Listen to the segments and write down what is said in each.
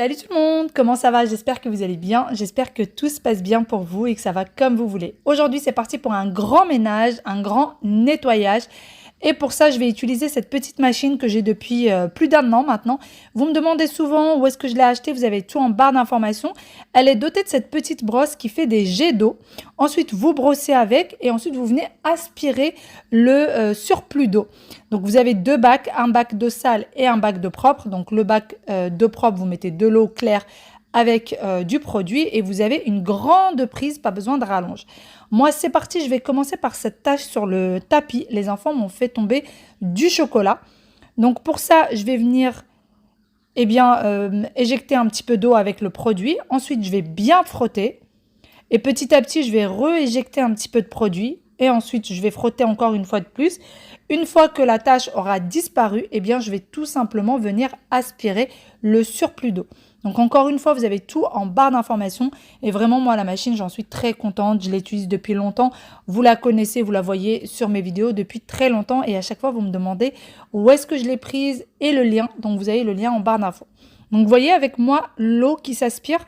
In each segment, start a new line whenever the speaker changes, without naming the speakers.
Salut tout le monde, comment ça va? J'espère que vous allez bien, j'espère que tout se passe bien pour vous et que ça va comme vous voulez. Aujourd'hui, c'est parti pour un grand ménage, un grand nettoyage. Et pour ça, je vais utiliser cette petite machine que j'ai depuis plus d'un an maintenant. Vous me demandez souvent où est-ce que je l'ai achetée, vous avez tout en barre d'informations. Elle est dotée de cette petite brosse qui fait des jets d'eau. Ensuite, vous brossez avec et ensuite vous venez aspirer le surplus d'eau. Donc vous avez deux bacs, un bac d'eau sale et un bac d'eau propre. Donc le bac d'eau propre, vous mettez de l'eau claire avec du produit et vous avez une grande prise, pas besoin de rallonge. Moi, c'est parti, je vais commencer par cette tâche sur le tapis. Les enfants m'ont fait tomber du chocolat. Donc pour ça, je vais venir éjecter un petit peu d'eau avec le produit. Ensuite, je vais bien frotter. Et petit à petit, je vais rééjecter un petit peu de produit. Et ensuite, je vais frotter encore une fois de plus. Une fois que la tâche aura disparu, je vais tout simplement venir aspirer le surplus d'eau. Donc encore une fois, vous avez tout en barre d'informations. Et vraiment, moi, la machine, j'en suis très contente. Je l'utilise depuis longtemps. Vous la connaissez, vous la voyez sur mes vidéos depuis très longtemps. Et à chaque fois, vous me demandez où est-ce que je l'ai prise et le lien. Donc vous avez le lien en barre d'infos. Donc vous voyez avec moi l'eau qui s'aspire.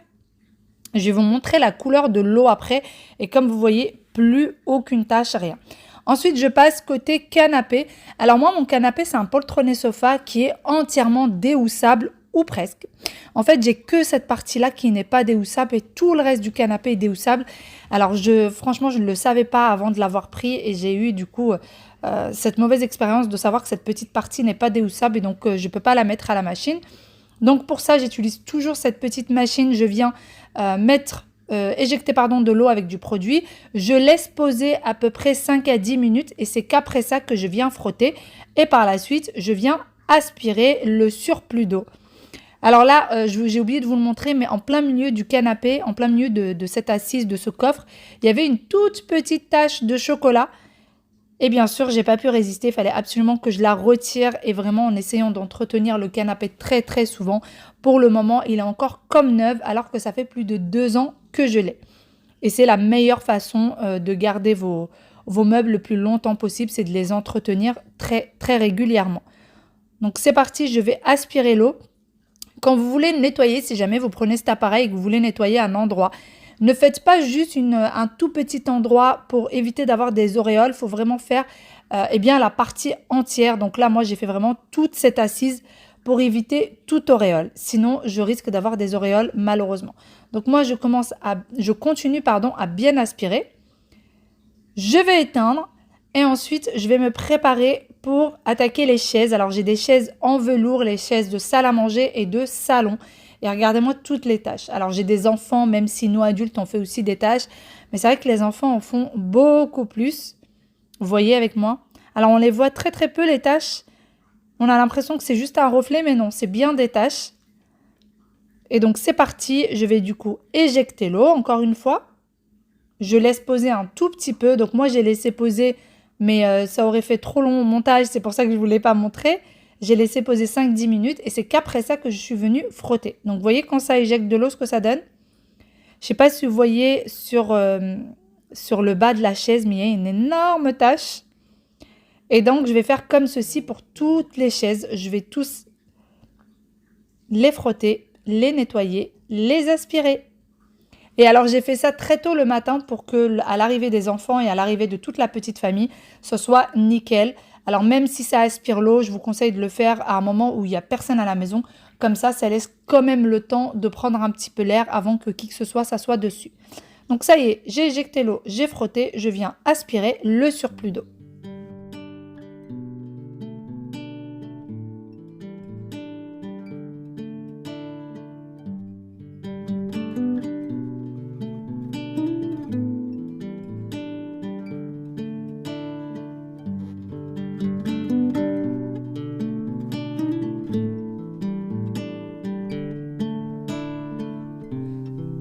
Je vais vous montrer la couleur de l'eau après. Et comme vous voyez, plus aucune tache, rien. Ensuite, je passe côté canapé. Alors moi, mon canapé, c'est un poltronné sofa qui est entièrement déhoussable ou presque. En fait, j'ai que cette partie-là qui n'est pas déhoussable et tout le reste du canapé est déhoussable. Alors franchement, je ne le savais pas avant de l'avoir pris et j'ai eu du coup cette mauvaise expérience de savoir que cette petite partie n'est pas déhoussable et donc je ne peux pas la mettre à la machine. Donc pour ça, j'utilise toujours cette petite machine. Je viens éjecter de l'eau avec du produit. Je laisse poser à peu près 5 à 10 minutes et c'est qu'après ça que je viens frotter. Et par la suite, je viens aspirer le surplus d'eau. Alors là, j'ai oublié de vous le montrer, mais en plein milieu du canapé, en plein milieu de cette assise, de ce coffre, il y avait une toute petite tache de chocolat. Et bien sûr, j'ai pas pu résister, il fallait absolument que je la retire et vraiment en essayant d'entretenir le canapé très très souvent. Pour le moment, il est encore comme neuf alors que ça fait plus de 2 ans que je l'ai. Et c'est la meilleure façon de garder vos meubles le plus longtemps possible, c'est de les entretenir très très régulièrement. Donc c'est parti, je vais aspirer l'eau. Quand vous voulez nettoyer, si jamais vous prenez cet appareil et que vous voulez nettoyer un endroit, ne faites pas juste un tout petit endroit pour éviter d'avoir des auréoles. Il faut vraiment faire la partie entière. Donc là, moi, j'ai fait vraiment toute cette assise pour éviter toute auréole. Sinon, je risque d'avoir des auréoles malheureusement. Donc moi, je continue à bien aspirer. Je vais éteindre et ensuite, je vais me préparer pour attaquer les chaises. Alors, j'ai des chaises en velours, les chaises de salle à manger et de salon. Et regardez-moi toutes les tâches. Alors, j'ai des enfants, même si nous, adultes, on fait aussi des tâches. Mais c'est vrai que les enfants en font beaucoup plus. Vous voyez avec moi? Alors, on les voit très, très peu, les tâches. On a l'impression que c'est juste un reflet, mais non, c'est bien des tâches. Et donc, c'est parti. Je vais du coup éjecter l'eau, encore une fois. Je laisse poser un tout petit peu. Donc, moi, j'ai laissé poser, mais ça aurait fait trop long au montage. C'est pour ça que je ne voulais pas montrer. J'ai laissé poser 5-10 minutes et c'est qu'après ça que je suis venue frotter. Donc, vous voyez quand ça éjecte de l'eau, ce que ça donne? Je ne sais pas si vous voyez sur le bas de la chaise, mais il y a une énorme tache. Et donc, je vais faire comme ceci pour toutes les chaises. Je vais tous les frotter, les nettoyer, les aspirer. Et alors, j'ai fait ça très tôt le matin pour que, à l'arrivée des enfants et à l'arrivée de toute la petite famille, ce soit nickel. Alors, même si ça aspire l'eau, je vous conseille de le faire à un moment où il n'y a personne à la maison. Comme ça laisse quand même le temps de prendre un petit peu l'air avant que qui que ce soit s'assoie dessus. Donc, ça y est, j'ai éjecté l'eau, j'ai frotté, je viens aspirer le surplus d'eau.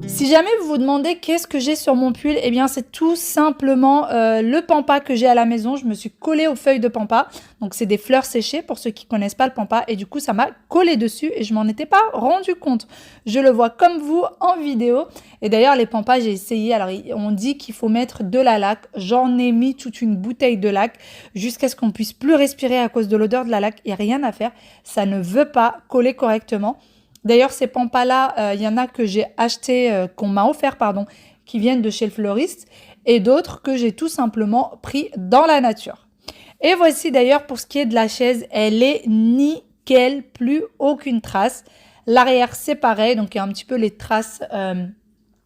Si jamais vous vous demandez qu'est-ce que j'ai sur mon pull, c'est tout simplement le pampas que j'ai à la maison. Je me suis collée aux feuilles de pampas. Donc c'est des fleurs séchées pour ceux qui ne connaissent pas le pampas. Et du coup, ça m'a collé dessus et je m'en étais pas rendu compte. Je le vois comme vous en vidéo. Et d'ailleurs, les pampas, j'ai essayé. Alors, on dit qu'il faut mettre de la laque. J'en ai mis toute une bouteille de laque jusqu'à ce qu'on puisse plus respirer à cause de l'odeur de la laque. Et rien à faire. Ça ne veut pas coller correctement. D'ailleurs, ces pampas-là, il y en a que j'ai acheté, qu'on m'a offert, pardon, qui viennent de chez le fleuriste, et d'autres que j'ai tout simplement pris dans la nature. Et voici d'ailleurs pour ce qui est de la chaise, elle est nickel, plus aucune trace. L'arrière, c'est pareil, donc il y a un petit peu les traces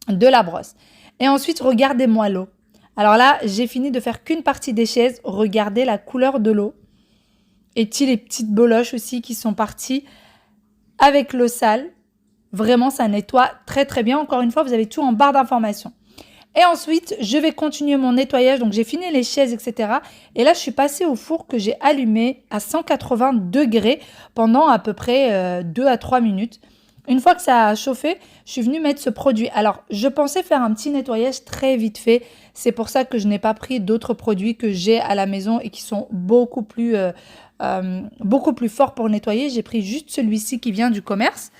de la brosse. Et ensuite, regardez-moi l'eau. Alors là, j'ai fini de faire qu'une partie des chaises. Regardez la couleur de l'eau. Et les petites boloches aussi qui sont parties avec l'eau sale. Vraiment, ça nettoie très très bien. Encore une fois, vous avez tout en barre d'informations. Et ensuite, je vais continuer mon nettoyage. Donc, j'ai fini les chaises, etc. Et là, je suis passée au four que j'ai allumé à 180 degrés pendant à peu près 2 à 3 minutes. Une fois que ça a chauffé, je suis venue mettre ce produit. Alors, je pensais faire un petit nettoyage très vite fait. C'est pour ça que je n'ai pas pris d'autres produits que j'ai à la maison et qui sont beaucoup plus forts pour nettoyer. J'ai pris juste celui-ci qui vient du commerce.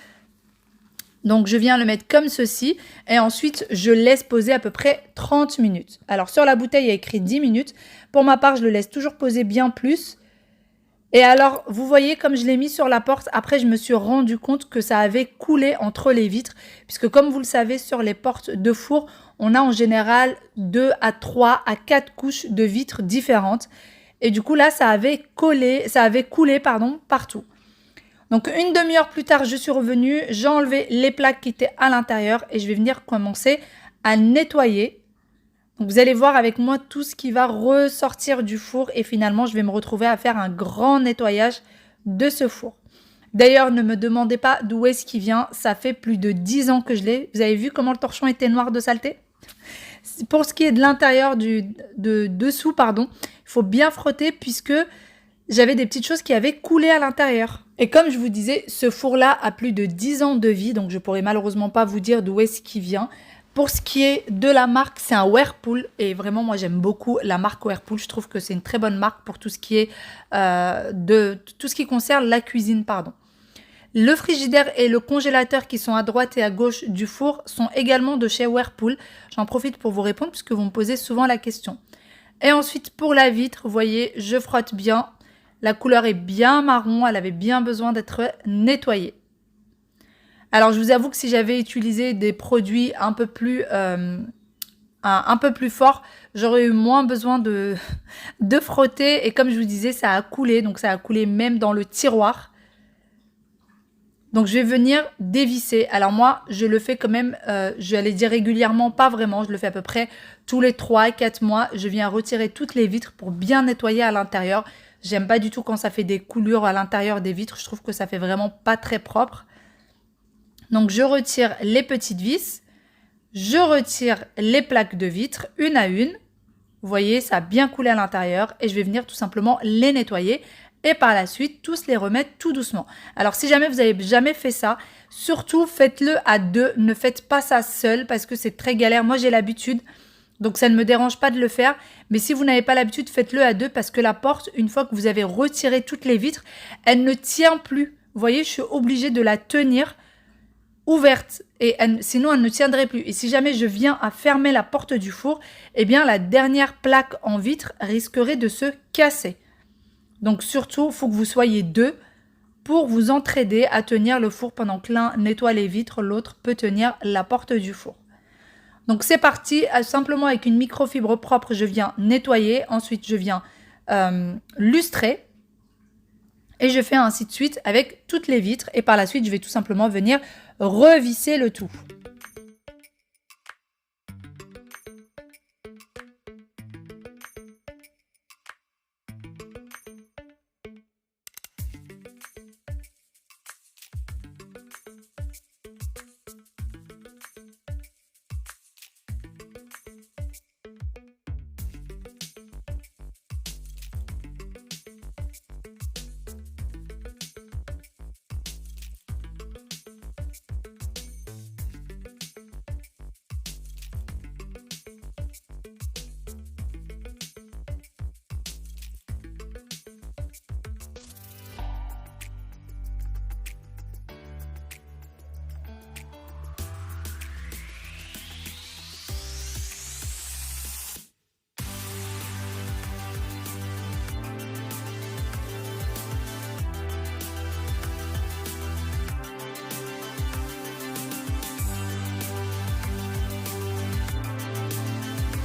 Donc, je viens le mettre comme ceci et ensuite, je laisse poser à peu près 30 minutes. Alors, sur la bouteille, il y a écrit 10 minutes. Pour ma part, je le laisse toujours poser bien plus. Et alors, vous voyez, comme je l'ai mis sur la porte, après, je me suis rendu compte que ça avait coulé entre les vitres. Puisque, comme vous le savez, sur les portes de four, on a en général 2 à 3 à 4 couches de vitres différentes. Et du coup, là, ça avait coulé partout. Donc, une demi-heure plus tard, je suis revenue, j'ai enlevé les plaques qui étaient à l'intérieur et je vais venir commencer à nettoyer. Donc, vous allez voir avec moi tout ce qui va ressortir du four et finalement, je vais me retrouver à faire un grand nettoyage de ce four. D'ailleurs, ne me demandez pas d'où est-ce qu'il vient, ça fait plus de 10 ans que je l'ai. Vous avez vu comment le torchon était noir de saleté? Pour ce qui est de l'intérieur, dessous, il faut bien frotter puisque j'avais des petites choses qui avaient coulé à l'intérieur. Et comme je vous disais, ce four-là a plus de 10 ans de vie, donc je pourrais malheureusement pas vous dire d'où est-ce qu'il vient. Pour ce qui est de la marque, c'est un Whirlpool. Et vraiment, moi, j'aime beaucoup la marque Whirlpool. Je trouve que c'est une très bonne marque pour tout ce qui est tout ce qui concerne la cuisine, pardon. Le frigidaire et le congélateur qui sont à droite et à gauche du four sont également de chez Whirlpool. J'en profite pour vous répondre puisque vous me posez souvent la question. Et ensuite, pour la vitre, vous voyez, je frotte bien. La couleur est bien marron, elle avait bien besoin d'être nettoyée. Alors, je vous avoue que si j'avais utilisé des produits un peu plus forts, j'aurais eu moins besoin de frotter. Et comme je vous disais, ça a coulé, donc ça a coulé même dans le tiroir. Donc, je vais venir dévisser. Alors moi, je le fais quand même, je vais dire régulièrement, pas vraiment. Je le fais à peu près tous les 3-4 mois. Je viens retirer toutes les vitres pour bien nettoyer à l'intérieur. J'aime pas du tout quand ça fait des coulures à l'intérieur des vitres. Je trouve que ça fait vraiment pas très propre. Donc, je retire les petites vis. Je retire les plaques de vitre une à une. Vous voyez, ça a bien coulé à l'intérieur. Et je vais venir tout simplement les nettoyer. Et par la suite, tous les remettre tout doucement. Alors, si jamais vous n'avez jamais fait ça, surtout faites-le à deux. Ne faites pas ça seul parce que c'est très galère. Moi, j'ai l'habitude. Donc, ça ne me dérange pas de le faire. Mais si vous n'avez pas l'habitude, faites-le à deux parce que la porte, une fois que vous avez retiré toutes les vitres, elle ne tient plus. Vous voyez, je suis obligée de la tenir ouverte. Et sinon, elle ne tiendrait plus. Et si jamais je viens à fermer la porte du four, eh bien, la dernière plaque en vitre risquerait de se casser. Donc, surtout, il faut que vous soyez deux pour vous entraider à tenir le four pendant que l'un nettoie les vitres, l'autre peut tenir la porte du four. Donc c'est parti, simplement avec une microfibre propre, je viens nettoyer, ensuite je viens lustrer et je fais ainsi de suite avec toutes les vitres et par la suite je vais tout simplement venir revisser le tout.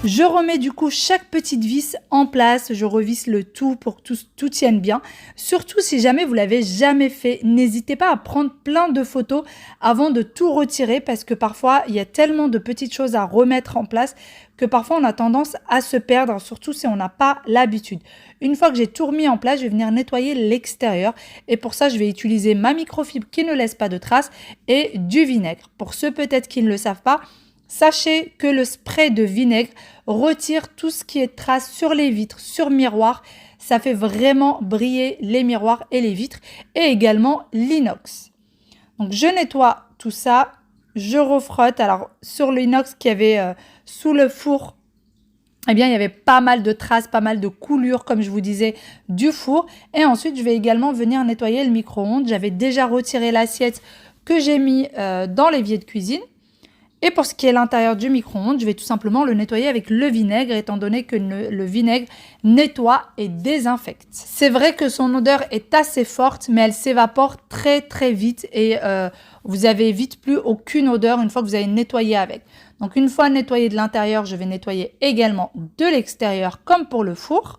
Je remets du coup chaque petite vis en place, je revisse le tout pour que tout tienne bien. Surtout si jamais vous l'avez jamais fait, n'hésitez pas à prendre plein de photos avant de tout retirer parce que parfois il y a tellement de petites choses à remettre en place que parfois on a tendance à se perdre, surtout si on n'a pas l'habitude. Une fois que j'ai tout remis en place, je vais venir nettoyer l'extérieur et pour ça je vais utiliser ma microfibre qui ne laisse pas de traces et du vinaigre. Pour ceux peut-être qui ne le savent pas, sachez que le spray de vinaigre retire tout ce qui est trace sur les vitres, sur miroir. Ça fait vraiment briller les miroirs et les vitres et également l'inox. Donc je nettoie tout ça, je refrotte. Alors sur l'inox qu'il y avait sous le four, eh bien il y avait pas mal de traces, pas mal de coulures comme je vous disais du four. Et ensuite je vais également venir nettoyer le micro-ondes. J'avais déjà retiré l'assiette que j'ai mis dans l'évier de cuisine. Et pour ce qui est l'intérieur du micro-ondes, je vais tout simplement le nettoyer avec le vinaigre, étant donné que le vinaigre nettoie et désinfecte. C'est vrai que son odeur est assez forte, mais elle s'évapore très très vite et vous avez vite plus aucune odeur une fois que vous avez nettoyé avec. Donc une fois nettoyé de l'intérieur, je vais nettoyer également de l'extérieur comme pour le four.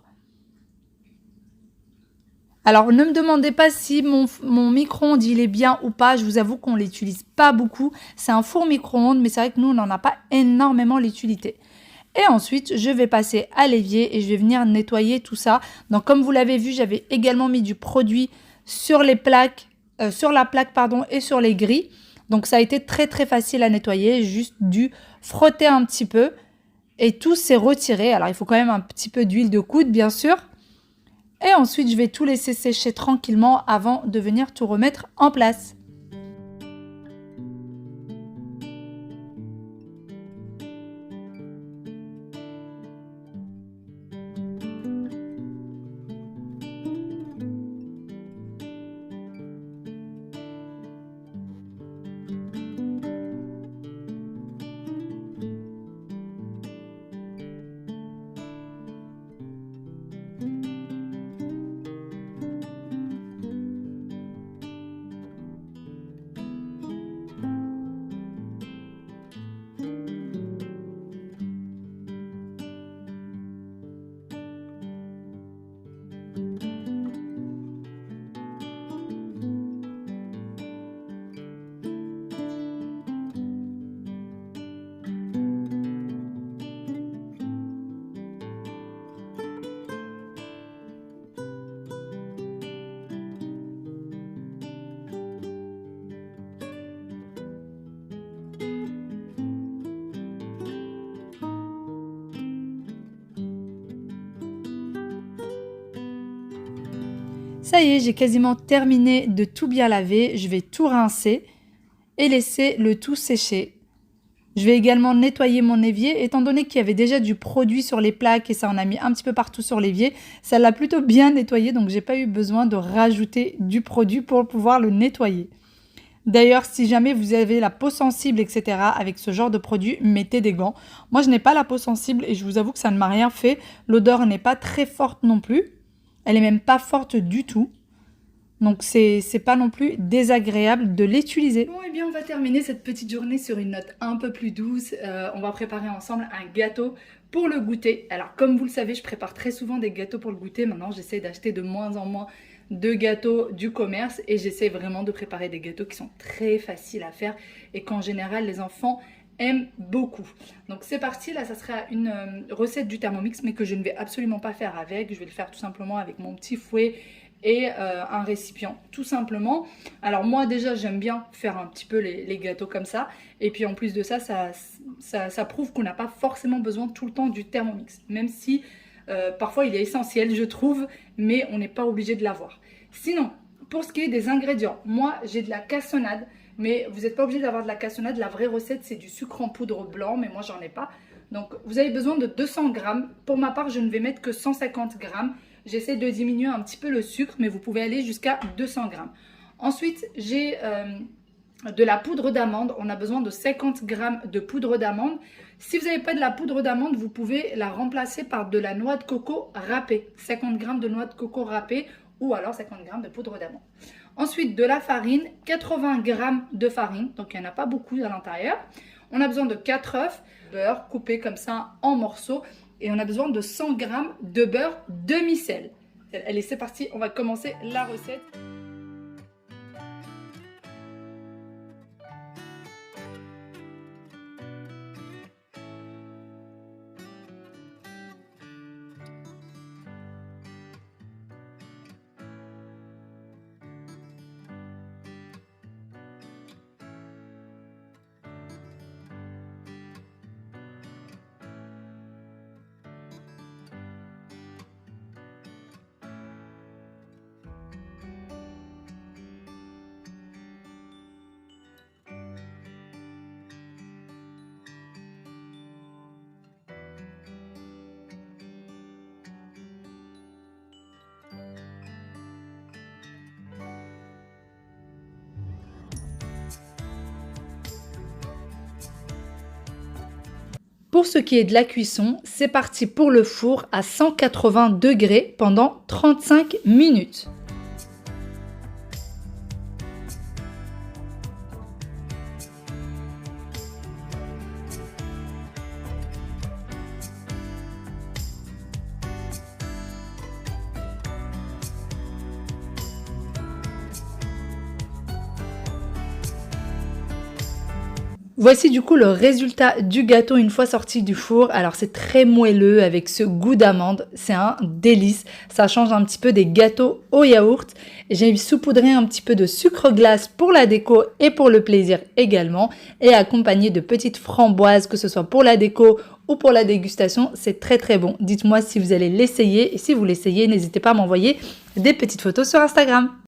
Alors, ne me demandez pas si mon micro-ondes il est bien ou pas. Je vous avoue qu'on ne l'utilise pas beaucoup. C'est un four micro-ondes, mais c'est vrai que nous, on n'en a pas énormément l'utilité. Et ensuite, je vais passer à l'évier et je vais venir nettoyer tout ça. Donc, comme vous l'avez vu, j'avais également mis du produit sur les plaques, sur la plaque pardon, et sur les grilles. Donc, ça a été très très facile à nettoyer. Juste dû frotter un petit peu et tout s'est retiré. Alors, il faut quand même un petit peu d'huile de coude, bien sûr. Et ensuite, je vais tout laisser sécher tranquillement avant de venir tout remettre en place. Ça y est, j'ai quasiment terminé de tout bien laver. Je vais tout rincer et laisser le tout sécher. Je vais également nettoyer mon évier, étant donné qu'il y avait déjà du produit sur les plaques et ça en a mis un petit peu partout sur l'évier. Ça l'a plutôt bien nettoyé, donc j'ai pas eu besoin de rajouter du produit pour pouvoir le nettoyer. D'ailleurs, si jamais vous avez la peau sensible, etc., avec ce genre de produit, mettez des gants. Moi, je n'ai pas la peau sensible et je vous avoue que ça ne m'a rien fait. L'odeur n'est pas très forte non plus. Elle est même pas forte du tout. Donc, c'est pas non plus désagréable de l'utiliser. Bon, et bien, on va terminer cette petite journée sur une note un peu plus douce. On va préparer ensemble un gâteau pour le goûter. Alors, comme vous le savez, je prépare très souvent des gâteaux pour le goûter. Maintenant, j'essaie d'acheter de moins en moins de gâteaux du commerce et j'essaie vraiment de préparer des gâteaux qui sont très faciles à faire et qu'en général, les enfants aiment beaucoup. Donc c'est parti, là ça sera une recette du Thermomix mais que je ne vais absolument pas faire avec, je vais le faire tout simplement avec mon petit fouet et un récipient tout simplement. Alors moi déjà j'aime bien faire un petit peu les gâteaux comme ça et puis en plus de ça, ça prouve qu'on n'a pas forcément besoin tout le temps du Thermomix, même si parfois il est essentiel je trouve, mais on n'est pas obligé de l'avoir. Sinon, pour ce qui est des ingrédients, moi j'ai de la cassonade. Mais vous n'êtes pas obligé d'avoir de la cassonade. La vraie recette, c'est du sucre en poudre blanc. Mais moi, j'en ai pas. Donc, vous avez besoin de 200 grammes. Pour ma part, je ne vais mettre que 150 grammes. J'essaie de diminuer un petit peu le sucre. Mais vous pouvez aller jusqu'à 200 grammes. Ensuite, j'ai de la poudre d'amande. On a besoin de 50 grammes de poudre d'amande. Si vous n'avez pas de la poudre d'amande, vous pouvez la remplacer par de la noix de coco râpée. 50 grammes de noix de coco râpée ou alors 50 grammes de poudre d'amande. Ensuite, de la farine, 80 g de farine, donc il n'y en a pas beaucoup à l'intérieur. On a besoin de 4 œufs, beurre coupé comme ça en morceaux. Et on a besoin de 100 g de beurre demi-sel. Allez, c'est parti, on va commencer la recette. Pour ce qui est de la cuisson, c'est parti pour le four à 180 degrés pendant 35 minutes. Voici du coup le résultat du gâteau une fois sorti du four. Alors c'est très moelleux avec ce goût d'amande, c'est un délice. Ça change un petit peu des gâteaux au yaourt. J'ai saupoudré un petit peu de sucre glace pour la déco et pour le plaisir également. Et accompagné de petites framboises, que ce soit pour la déco ou pour la dégustation, c'est très très bon. Dites-moi si vous allez l'essayer et si vous l'essayez, n'hésitez pas à m'envoyer des petites photos sur Instagram.